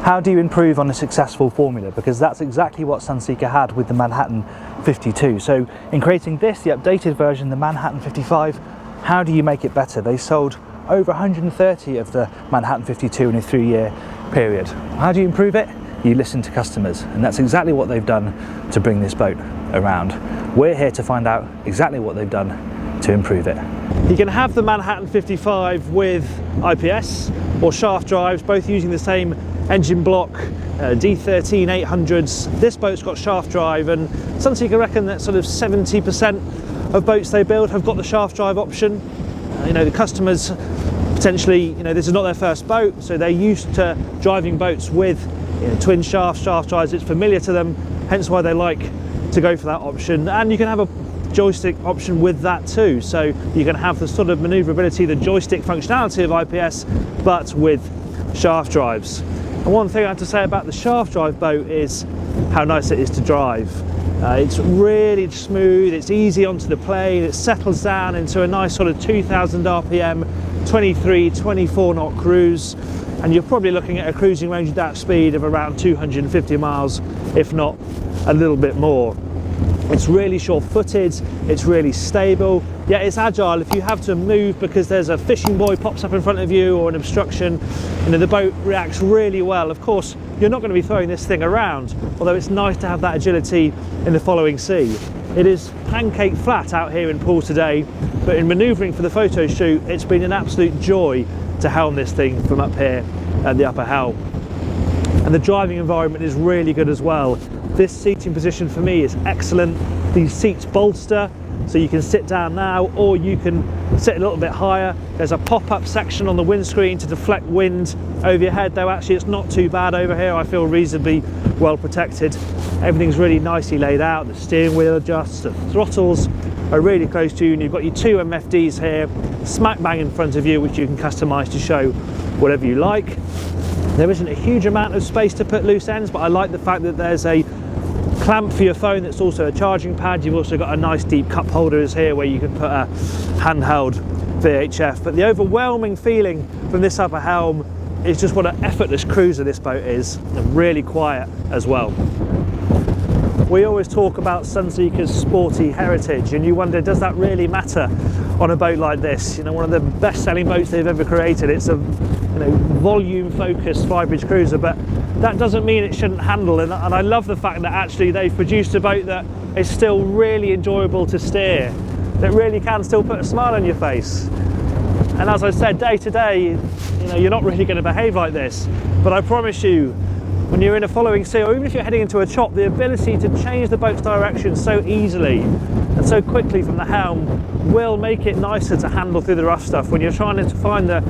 How do you improve on a successful formula? Because that's exactly what Sunseeker had with the Manhattan 52. So in creating this, the updated version, the Manhattan 55, how do you make it better? They sold over 130 of the Manhattan 52 in a 3-year period. How do you improve it? You listen to customers, and that's exactly what they've done to bring this boat around. We're here to find out exactly what they've done to improve it. You can have the Manhattan 55 with IPS or shaft drives, both using the same engine block, D13 800s. This boat's got shaft drive, and Sunseeker reckon that sort of 70% of boats they build have got the shaft drive option. The customers potentially, this is not their first boat, so they're used to driving boats with twin shaft drives. It's familiar to them, hence why they like to go for that option. And you can have a joystick option with that too, so you can have the sort of maneuverability, the joystick functionality of IPS, but with shaft drives. And one thing I have to say about the shaft drive boat is how nice it is to drive. It's really smooth, it's easy onto the plane, it settles down into a nice sort of 2000 RPM, 23, 24 knot cruise, and you're probably looking at a cruising range at that speed of around 250 miles, if not a little bit more. It's really sure-footed, it's really stable, yet it's agile. If you have to move because there's a fishing buoy pops up in front of you or an obstruction, the boat reacts really well. Of course, you're not going to be throwing this thing around, although it's nice to have that agility in the following sea. It is pancake flat out here in Poole today, but in manoeuvring for the photo shoot, it's been an absolute joy to helm this thing from up here at the upper helm. And the driving environment is really good as well. This seating position for me is excellent. These seats bolster, so you can sit down now, or you can sit a little bit higher. There's a pop-up section on the windscreen to deflect wind over your head, though actually it's not too bad over here. I feel reasonably well protected. Everything's really nicely laid out. The steering wheel adjusts, the throttles are really close to you, and you've got your 2 MFDs here, smack bang in front of you, which you can customise to show whatever you like. There isn't a huge amount of space to put loose ends, but I like the fact that there's a clamp for your phone that's also a charging pad. You've also got a nice deep cup holders here where you can put a handheld VHF. But the overwhelming feeling from this upper helm is just what an effortless cruiser this boat is, and really quiet as well. We always talk about Sunseeker's sporty heritage, and you wonder, does that really matter on a boat like this? One of the best-selling boats they've ever created. It's a volume-focused Flybridge cruiser, but that doesn't mean it shouldn't handle. And I love the fact that actually they've produced a boat that is still really enjoyable to steer, that really can still put a smile on your face. And as I said, day to day, you're not really going to behave like this, but I promise you, when you're in a following sea, or even if you're heading into a chop, the ability to change the boat's direction so easily and so quickly from the helm will make it nicer to handle through the rough stuff. When you're trying to find the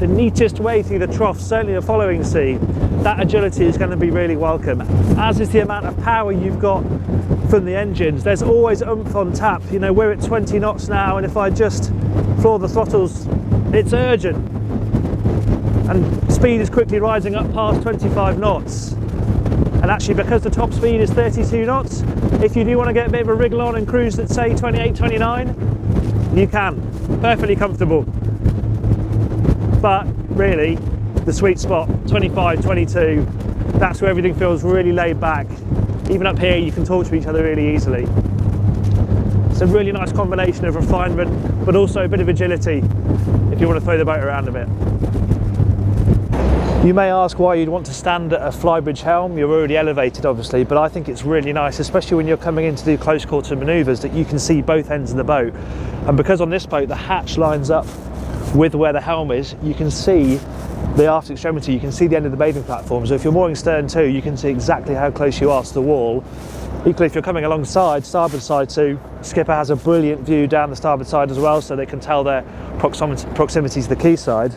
neatest way through the trough, certainly a following sea, that agility is going to be really welcome, as is the amount of power you've got from the engines. There's always oomph on tap. We're at 20 knots now, and if I just floor the throttles, it's urgent. And speed is quickly rising up past 25 knots. And actually, because the top speed is 32 knots, if you do want to get a bit of a wriggle on and cruise at, say, 28, 29, you can. Perfectly comfortable. But really, the sweet spot, 25, 22, that's where everything feels really laid back. Even up here, you can talk to each other really easily. It's a really nice combination of refinement, but also a bit of agility if you want to throw the boat around a bit. You may ask why you'd want to stand at a Flybridge helm. You're already elevated, obviously, but I think it's really nice, especially when you're coming in to do close quarter manoeuvres, that you can see both ends of the boat. And because on this boat the hatch lines up with where the helm is, you can see the aft extremity, you can see the end of the bathing platform. So if you're mooring stern too, you can see exactly how close you are to the wall. Equally, if you're coming alongside, starboard side too, skipper has a brilliant view down the starboard side as well, so they can tell their proximity to the quayside.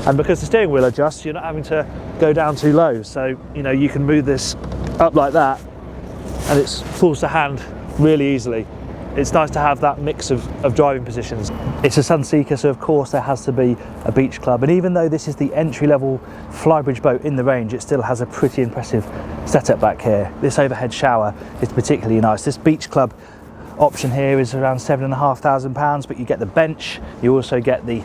And because the steering wheel adjusts, you're not having to go down too low. So, you can move this up like that and it falls to hand really easily. It's nice to have that mix of driving positions. It's a Sunseeker, so of course there has to be a beach club. And even though this is the entry-level Flybridge boat in the range, it still has a pretty impressive setup back here. This overhead shower is particularly nice. This beach club option here is around £7,500, but you get the bench, you also get the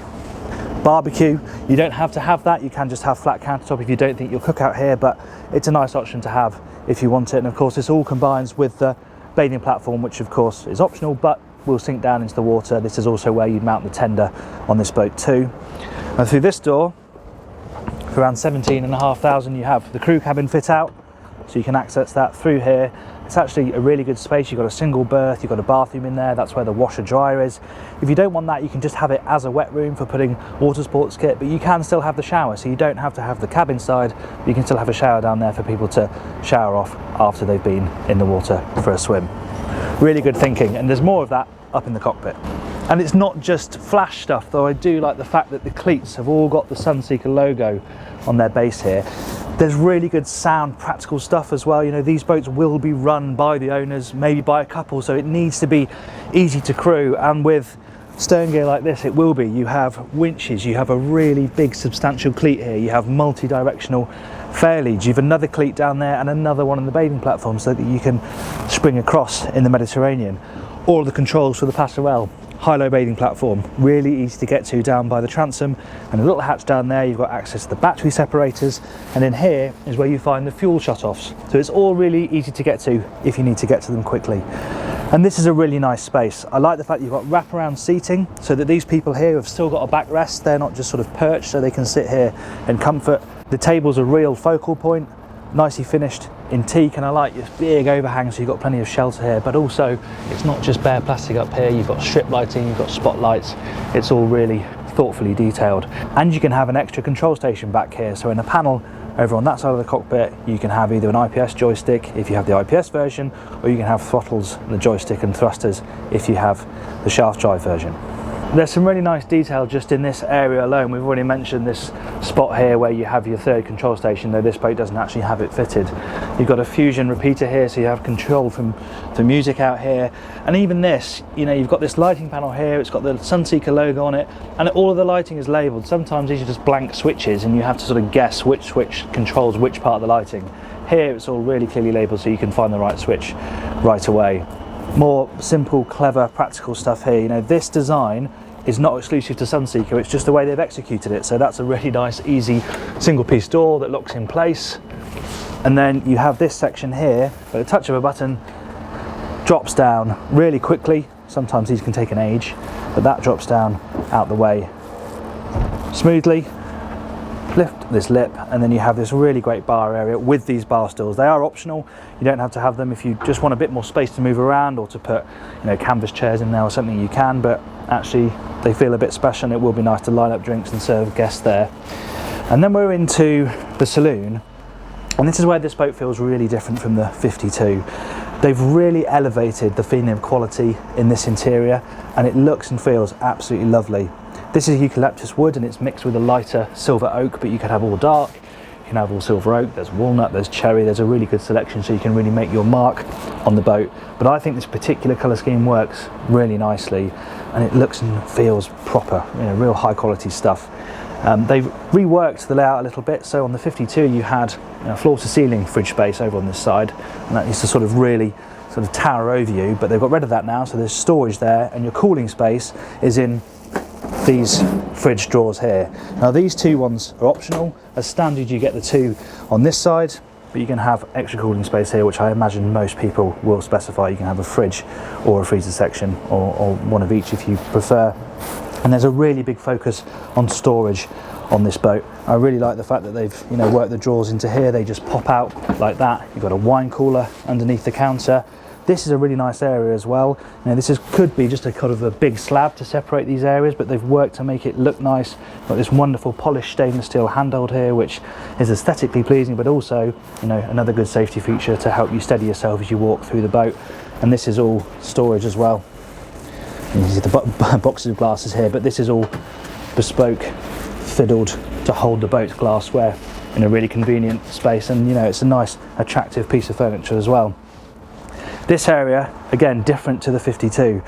barbecue. You don't have to have that, you can just have flat countertop if you don't think you'll cook out here, but it's a nice option to have if you want it. And of course this all combines with the bathing platform, which of course is optional but will sink down into the water. This is also where you'd mount the tender on this boat too. And through this door, for around 17,500, you have the crew cabin fit out, so you can access that through here. It's actually a really good space. You've got a single berth, you've got a bathroom in there, that's where the washer dryer is. If you don't want that, you can just have it as a wet room for putting water sports kit, but you can still have the shower, so you don't have to have the cabin side, but you can still have a shower down there for people to shower off after they've been in the water for a swim. Really good thinking, and there's more of that up in the cockpit. And it's not just flash stuff, though I do like the fact that the cleats have all got the Sunseeker logo on their base here. There's really good sound, practical stuff as well. You know, these boats will be run by the owners, maybe by a couple, so it needs to be easy to crew. And with stern gear like this, it will be. You have winches, you have a really big substantial cleat here, you have multi-directional fair leads, you have another cleat down there and another one on the bathing platform so that you can spring across in the Mediterranean. All of the controls for the Passerelle high-low bathing platform, really easy to get to down by the transom, and a little hatch down there. You've got access to the battery separators, and in here is where you find the fuel shut-offs, so it's all really easy to get to if you need to get to them quickly. And this is a really nice space. I like the fact you've got wraparound seating so that these people here have still got a backrest. They're not just sort of perched, so they can sit here in comfort. The table's a real focal point, nicely finished in teak, and I like this big overhang, so you've got plenty of shelter here, but also it's not just bare plastic up here. You've got strip lighting, you've got spotlights. It's all really thoughtfully detailed, and you can have an extra control station back here. So in a panel over on that side of the cockpit, you can have either an IPS joystick if you have the IPS version, or you can have throttles, the joystick and thrusters if you have the shaft drive version. There's some really nice detail just in this area alone. We've already mentioned this spot here where you have your third control station, though this boat doesn't actually have it fitted. You've got a Fusion repeater here, so you have control from the music out here. And even this, you know, you've got this lighting panel here, it's got the Sunseeker logo on it, and all of the lighting is labelled. Sometimes these are just blank switches and you have to sort of guess which switch controls which part of the lighting. Here it's all really clearly labelled, so you can find the right switch right away. More simple, clever, practical stuff here. You know, this design is not exclusive to Sunseeker, it's just the way they've executed it. So that's a really nice, easy single piece door that locks in place. And then you have this section here, where the touch of a button drops down really quickly. Sometimes these can take an age, but that drops down out the way smoothly. Lift this lip, and then you have this really great bar area with these bar stools. They are optional, you don't have to have them. If you just want a bit more space to move around or to put, you know, canvas chairs in there or something, you can, but actually they feel a bit special, and it will be nice to line up drinks and serve guests there. And then we're into the saloon, and this is where this boat feels really different from the 52. They've really elevated the feeling of quality in this interior, and it looks and feels absolutely lovely. This is eucalyptus wood, and it's mixed with a lighter silver oak, but you could have all dark, you can have all silver oak, there's walnut, there's cherry, there's a really good selection, so you can really make your mark on the boat. But I think this particular colour scheme works really nicely, and it looks and feels proper, you know, real high quality stuff. They've reworked the layout a little bit, so on the 52 you had, you know, floor to ceiling fridge space over on this side, and that used to sort of really sort of tower over you, but they've got rid of that now, so there's storage there, and your cooling space is in these fridge drawers here. Now these two ones are optional. As standard you get the two on this side, but you can have extra cooling space here, which I imagine most people will specify. You can have a fridge or a freezer section, or one of each if you prefer. And there's a really big focus on storage on this boat. I really like the fact that they've, you know, worked the drawers into here. They just pop out like that. You've got a wine cooler underneath the counter. This is a really nice area as well. Now this could be just a kind of a big slab to separate these areas, but they've worked to make it look nice. Got this wonderful polished stainless steel handhold here, which is aesthetically pleasing, but also, you know, another good safety feature to help you steady yourself as you walk through the boat. And this is all storage as well. You see the boxes of glasses here, but this is all bespoke, fiddled to hold the boat glassware in a really convenient space, and you know, it's a nice, attractive piece of furniture as well. This area, again, different to the 52.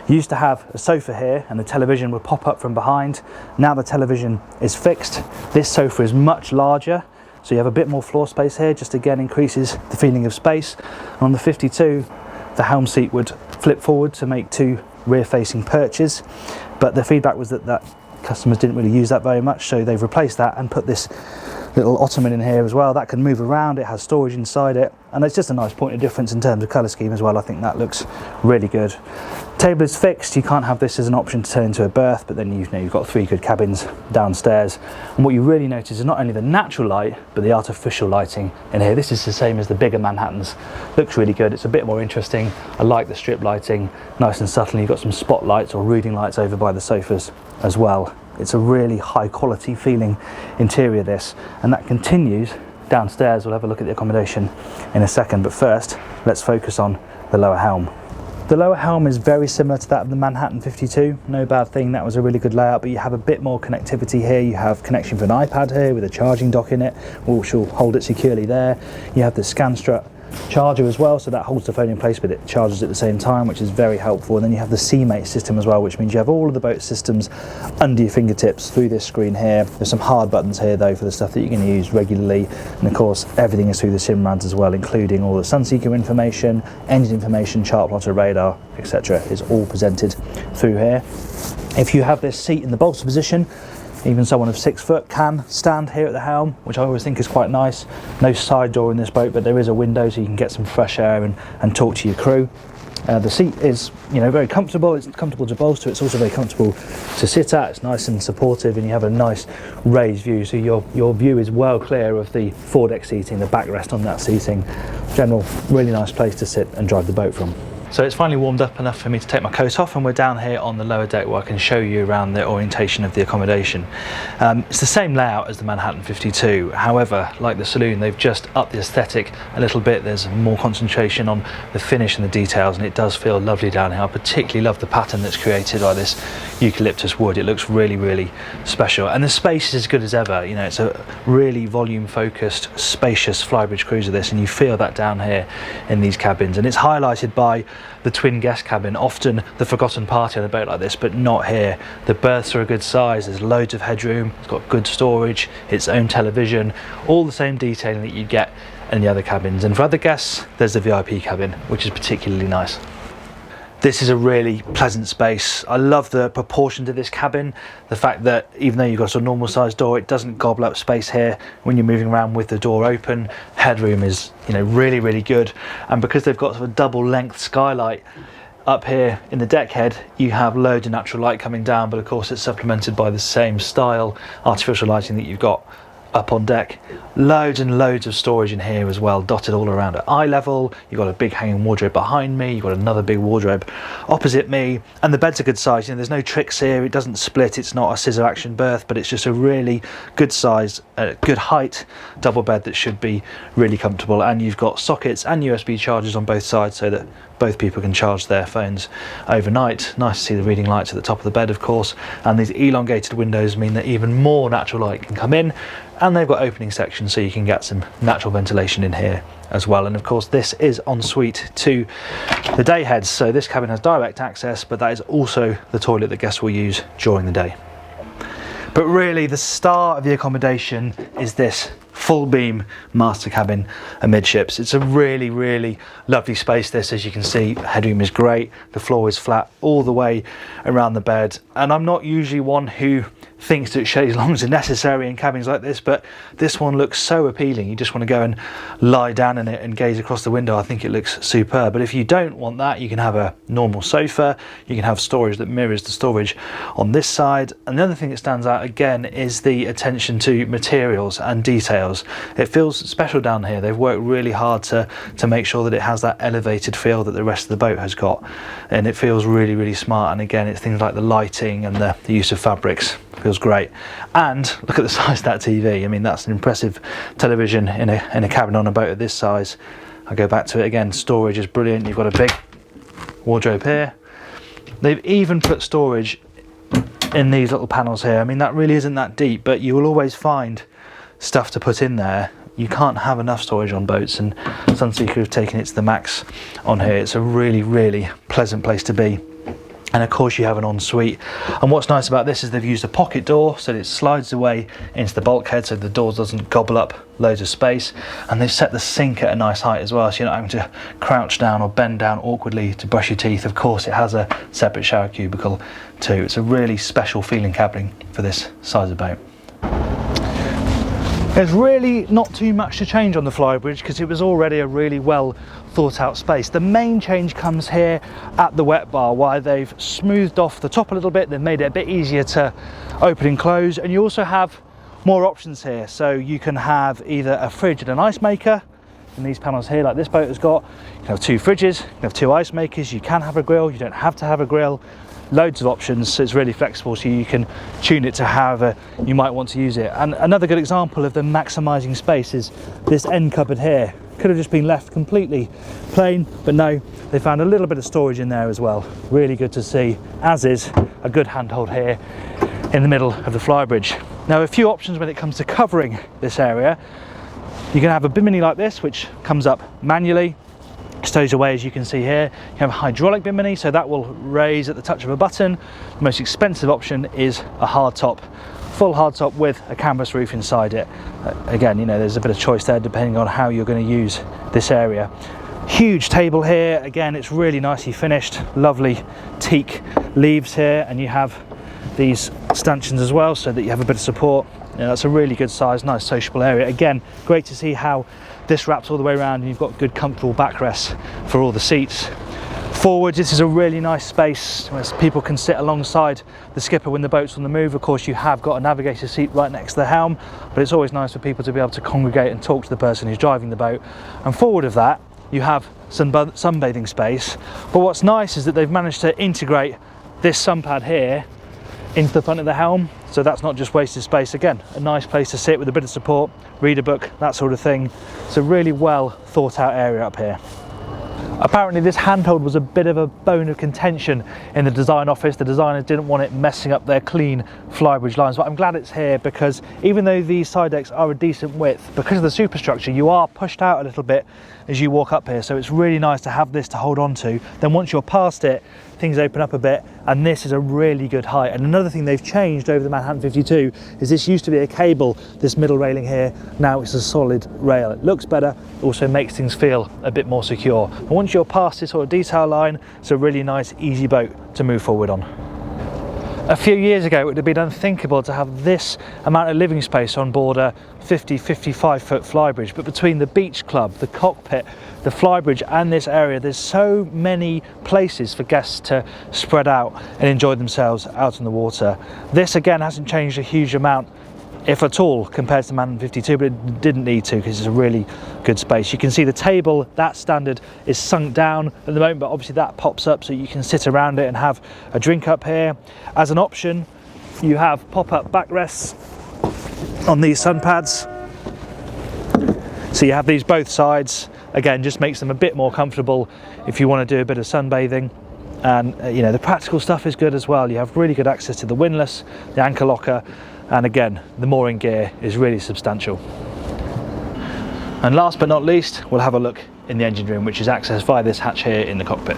You used to have a sofa here and the television would pop up from behind. Now the television is fixed. This sofa is much larger, so you have a bit more floor space here, just again increases the feeling of space. And on the 52, the helm seat would flip forward to make two rear-facing perches, but the feedback was that Customers didn't really use that very much, so they've replaced that and put this little ottoman in here as well. That can move around, it has storage inside it, and it's just a nice point of difference in terms of colour scheme as well. I think that looks really good. Table is fixed, you can't have this as an option to turn into a berth, but then you've got 3 good cabins downstairs. And what you really notice is not only the natural light, but the artificial lighting in here. This is the same as the bigger Manhattans. Looks really good, it's a bit more interesting. I like the strip lighting, nice and subtle. You've got some spotlights or reading lights over by the sofas as well. It's a really high quality feeling interior, this, and that continues downstairs. We'll have a look at the accommodation in a second, but first let's focus on the lower helm. The lower helm is very similar to that of the Manhattan 52, no bad thing, that was a really good layout, but you have a bit more connectivity here. You have connection for an iPad here with a charging dock in it, which will hold it securely there. You have the scan strut charger as well, so that holds the phone in place but it charges at the same time, which is very helpful. And then you have the CMate system as well, which means you have all of the boat systems under your fingertips through this screen here. There's some hard buttons here though for the stuff that you're going to use regularly, and of course everything is through the Simrads as well, including all the Sunseeker information, engine information, chart plotter, radar, etc. is all presented through here. If you have this seat in the bolster position, even someone of 6 foot can stand here at the helm, which I always think is quite nice. No side door in this boat, but there is a window so you can get some fresh air and talk to your crew. The seat is, very comfortable. It's comfortable to bolster. It's also very comfortable to sit at. It's nice and supportive, and you have a nice raised view. So your view is well clear of the foredeck seating, the backrest on that seating. General, really nice place to sit and drive the boat from. So it's finally warmed up enough for me to take my coat off, and we're down here on the lower deck where I can show you around the orientation of the accommodation. It's the same layout as the Manhattan 52, however, like the Saloon, they've just upped the aesthetic a little bit. There's more concentration on the finish and the details, and it does feel lovely down here. I particularly love the pattern that's created by this eucalyptus wood. It looks really, really special, and the space is as good as ever. It's a really volume focused, spacious Flybridge cruiser this, and you feel that down here in these cabins, and it's highlighted by the twin guest cabin, often the forgotten party on a boat like this, but not here. The berths are a good size, there's loads of headroom, it's got good storage, its own television, all the same detailing that you get in the other cabins. And for other guests, there's the VIP cabin, which is particularly nice. This is a really pleasant space. I love the proportion to this cabin, the fact that even though you've got a normal sized door, it doesn't gobble up space here when you're moving around with the door open. Headroom is really, really good, and because they've got sort of a double length skylight up here in the deck head, you have loads of natural light coming down, but of course it's supplemented by the same style artificial lighting that you've got up on deck. Loads and loads of storage in here as well, dotted all around at eye level. You've got a big hanging wardrobe behind me, you've got another big wardrobe opposite me, and the bed's a good size. There's no tricks here, it doesn't split, it's not a scissor action berth, but it's just a really good size, good height double bed that should be really comfortable. And you've got sockets and USB chargers on both sides so that both people can charge their phones overnight. Nice to see the reading lights at the top of the bed, of course, and these elongated windows mean that even more natural light can come in, and they've got opening sections so you can get some natural ventilation in here as well. And of course this is en suite to the day heads, so this cabin has direct access, but that is also the toilet that guests will use during the day. But really the star of the accommodation is this full beam master cabin amidships. It's a really, really lovely space this. As you can see, headroom is great, the floor is flat all the way around the bed, and I'm not usually one who thinks that chaise longues are necessary in cabins like this, but this one looks so appealing. You just want to go and lie down in it and gaze across the window. I think it looks superb. But if you don't want that, you can have a normal sofa, you can have storage that mirrors the storage on this side. And the other thing that stands out again is the attention to materials and details. It feels special down here. They've worked really hard to make sure that it has that elevated feel that the rest of the boat has got, and it feels really, really smart. And again, it's things like the lighting and the use of fabrics. Feels great. And look at the size of that TV. I mean, that's an impressive television in a cabin on a boat of this size. I go back to it again, storage is brilliant. You've got a big wardrobe here. They've even put storage in these little panels here. I mean, that really isn't that deep, but you will always find stuff to put in there. You can't have enough storage on boats, and Sunseeker have taken it to the max on here. It's a really, really pleasant place to be. And of course you have an ensuite. And what's nice about this is they've used a pocket door so that it slides away into the bulkhead so the door doesn't gobble up loads of space. And they've set the sink at a nice height as well, so you're not having to crouch down or bend down awkwardly to brush your teeth. Of course it has a separate shower cubicle too. It's a really special feeling cabin for this size of boat. There's really not too much to change on the Flybridge because it was already a really well thought out space. The main change comes here at the wet bar, where they've smoothed off the top a little bit. They've made it a bit easier to open and close, and you also have more options here. So you can have either a fridge and an ice maker in these panels here like this boat has got. You can have 2 fridges, you can have 2 ice makers, you can have a grill, you don't have to have a grill. Loads of options, so it's really flexible, so you can tune it to however you might want to use it. And another good example of them maximising space is this end cupboard here. Could have just been left completely plain, but no, they found a little bit of storage in there as well. Really good to see, as is a good handhold here in the middle of the Flybridge. Now, a few options when it comes to covering this area. You can have a bimini like this, which comes up manually, stows away as you can see here. You have a hydraulic bimini, so that will raise at the touch of a button. The most expensive option is a hardtop, full hardtop with a canvas roof inside it. Again, you know, there's a bit of choice there depending on how you're going to use this area. Huge table here, again it's really nicely finished, lovely teak leaves here, and you have these stanchions as well so that you have a bit of support. You know, that's a really good size, nice sociable area. Again, great to see how this wraps all the way around and you've got good comfortable backrests for all the seats. Forward, this is a really nice space where people can sit alongside the skipper when the boat's on the move. Of course, you have got a navigator seat right next to the helm, but it's always nice for people to be able to congregate and talk to the person who's driving the boat. And forward of that, you have sunbathing space. But what's nice is that they've managed to integrate this sun pad here into the front of the helm, so that's not just wasted space. Again, a nice place to sit with a bit of support, read a book, that sort of thing. It's a really well thought out area up here. Apparently this handhold was a bit of a bone of contention in the design office. The designers didn't want it messing up their clean Flybridge lines, but I'm glad it's here because even though these side decks are a decent width, because of the superstructure you are pushed out a little bit as you walk up here, so it's really nice to have this to hold on to. Then once you're past it, things open up a bit, and this is a really good height. And another thing they've changed over the Manhattan 52 is this used to be a cable, this middle railing here, now it's a solid rail. It looks better, also makes things feel a bit more secure. And once you're past this sort of detail line, it's a really nice, easy boat to move forward on. A few years ago, it would have been unthinkable to have this amount of living space on board a 50-55 foot Flybridge, but between the beach club, the cockpit, the Flybridge and this area, there's so many places for guests to spread out and enjoy themselves out on the water. This again hasn't changed a huge amount, if at all, compared to the Manhattan 52, but it didn't need to because it's a really good space. You can see the table, that standard is sunk down at the moment, but obviously that pops up so you can sit around it and have a drink up here. As an option, you have pop-up backrests on these sun pads. So you have these both sides. Again, just makes them a bit more comfortable if you want to do a bit of sunbathing. And you know, the practical stuff is good as well. You have really good access to the windlass, the anchor locker, and again, the mooring gear is really substantial. And last but not least, we'll have a look in the engine room, which is accessed via this hatch here in the cockpit.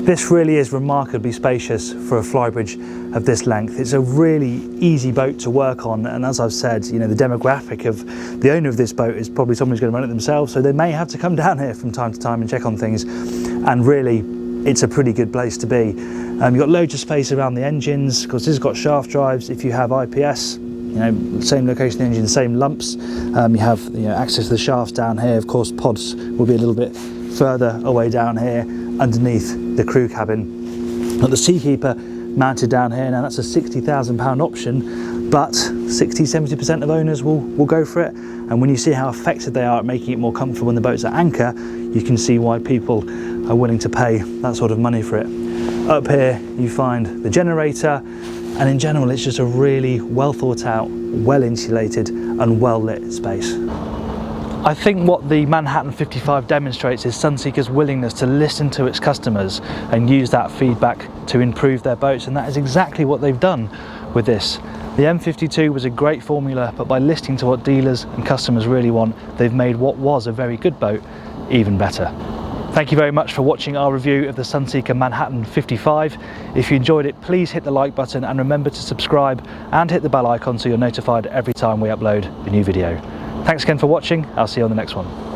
This really is remarkably spacious for a Flybridge of this length. It's a really easy boat to work on, and as I've said, you know, the demographic of the owner of this boat is probably someone who's going to run it themselves, so they may have to come down here from time to time and check on things, and really it's a pretty good place to be. You've got loads of space around the engines, because this has got shaft drives. If you have IPS, you know, same location of the engine, same lumps. You have, you know, access to the shafts down here. Of course, pods will be a little bit further away down here underneath the crew cabin. Got the Seakeeper mounted down here. Now that's a £60,000 option, but 60-70% of owners will go for it. And when you see how effective they are at making it more comfortable when the boat's at anchor, you can see why people are willing to pay that sort of money for it. Up here you find the generator, and in general it's just a really well thought out, well insulated and well lit space. I think what the Manhattan 55 demonstrates is Sunseeker's willingness to listen to its customers and use that feedback to improve their boats, and that is exactly what they've done with this. The M52 was a great formula, but by listening to what dealers and customers really want, they've made what was a very good boat even better. Thank you very much for watching our review of the Sunseeker Manhattan 55. If you enjoyed it, please hit the like button and remember to subscribe and hit the bell icon so you're notified every time we upload a new video. Thanks again for watching. I'll see you on the next one.